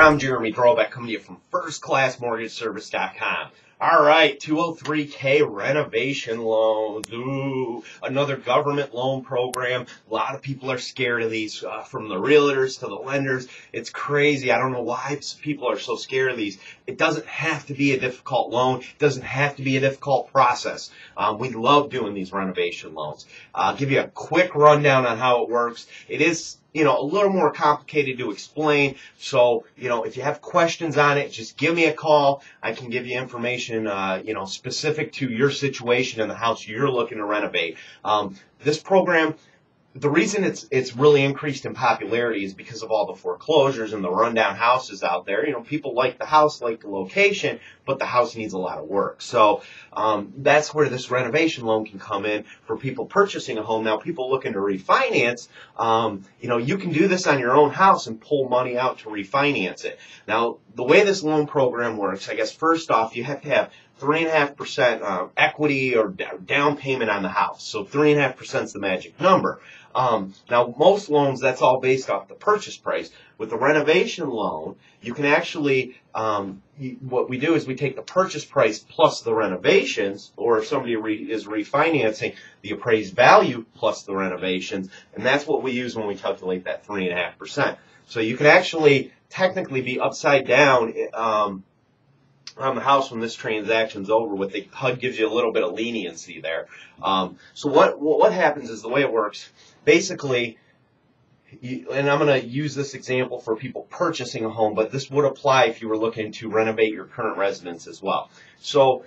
I'm Jeremy Drolbeck coming to you from firstclassmortgageservice.com. All right, 203K renovation loans. Ooh, another government loan program. A lot of people are scared of these, from the realtors to the lenders. It's crazy. I don't know why people are so scared of these. It doesn't have to be a difficult loan. It doesn't have to be a difficult process. We love doing these renovation loans. I'll give you a quick rundown on how it works. It is a little more complicated to explain. So, if you have questions on it, just give me a call. I can give you information, specific to your situation and the house you're looking to renovate. This program, the reason it's really increased in popularity is because of all the foreclosures and the rundown houses out there. People like the house, like the location, but the house needs a lot of work. So that's where this renovation loan can come in for people purchasing a home. Now, people looking to refinance, you can do this on your own house and pull money out to refinance it. Now, the way this loan program works, I guess first off, you have to have 3.5% equity or down payment on the house. So 3.5% is the magic number. Now, most loans, that's all based off the purchase price. With the renovation loan, you can actually, what we do is we take the purchase price plus the renovations, or if somebody is refinancing, the appraised value plus the renovations, and that's what we use when we calculate that 3.5%. So you can actually technically be upside down on the house when this transaction's over with. The HUD gives you a little bit of leniency there. So what happens is, the way it works, basically, and I'm going to use this example for people purchasing a home, but this would apply if you were looking to renovate your current residence as well. So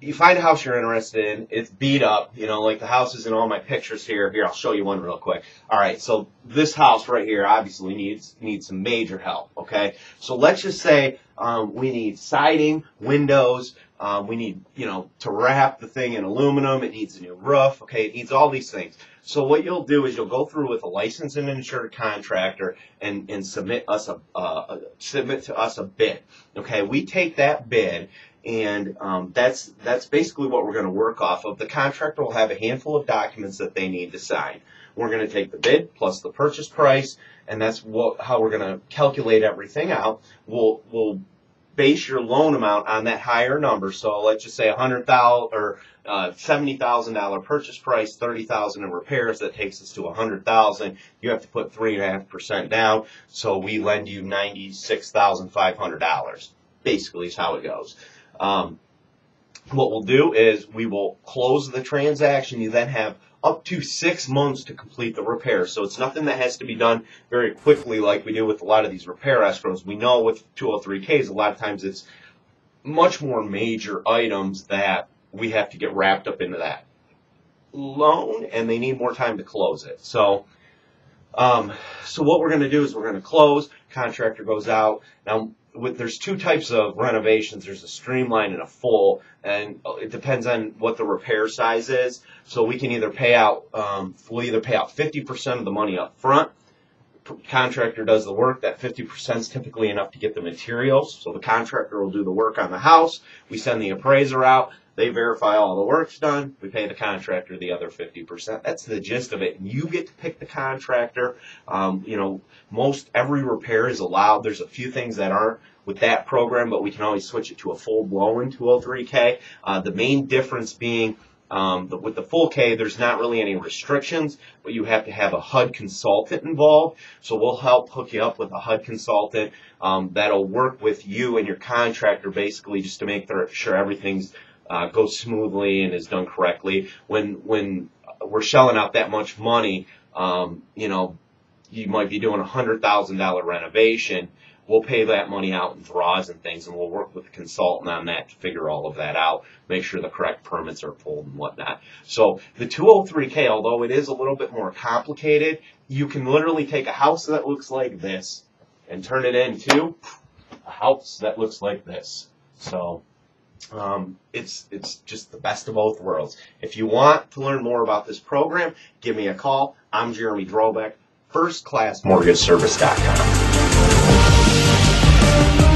you find a house you're interested in, it's beat up, like the houses in all my pictures here. Here, I'll show you one real quick. All right, so this house right here obviously needs some major help, okay? So let's just say we need siding, windows, we need, to wrap the thing in aluminum, it needs a new roof, okay? It needs all these things. So what you'll do is you'll go through with a licensed and insured contractor and submit to us a bid, okay? We take that bid, and that's basically what we're going to work off of. The contractor will have a handful of documents that they need to sign. We're going to take the bid plus the purchase price, and that's how we're going to calculate everything out. We'll base your loan amount on that higher number. So let's just say $100,000 or $70,000 purchase price, $30,000 in repairs. That takes us to $100,000. You have to put 3.5% down. So we lend you $96,500. Basically, is how it goes. What we'll do is we will close the transaction. You then have up to 6 months to complete the repair. So it's nothing that has to be done very quickly like we do with a lot of these repair escrows. We know with 203Ks, a lot of times it's much more major items that we have to get wrapped up into that loan, and they need more time to close it. So what we're going to do is we're going to close. Contractor goes out. Now, there's two types of renovations. There's a streamline and a full, and it depends on what the repair size is. So we can either pay out, 50% of the money up front. Contractor does the work. That 50% is typically enough to get the materials. So the contractor will do the work on the house. We send the appraiser out. They verify all the work's done. We pay the contractor the other 50%. That's the gist of it. And you get to pick the contractor. Most every repair is allowed. There's a few things that aren't with that program, but we can always switch it to a full-blown 203K. The main difference being with the full K, there's not really any restrictions, but you have to have a HUD consultant involved. So we'll help hook you up with a HUD consultant that'll work with you and your contractor, basically just to make sure everything's goes smoothly and is done correctly. When we're shelling out that much money, you might be doing a $100,000 renovation. We'll pay that money out in draws and things, and we'll work with a consultant on that to figure all of that out, make sure the correct permits are pulled and whatnot. So the 203K, although it is a little bit more complicated, you can literally take a house that looks like this and turn it into a house that looks like this. So it's just the best of both worlds. If you want to learn more about this program, give me a call. I'm Jeremy Drolbeck, firstclassmortgageservice.com.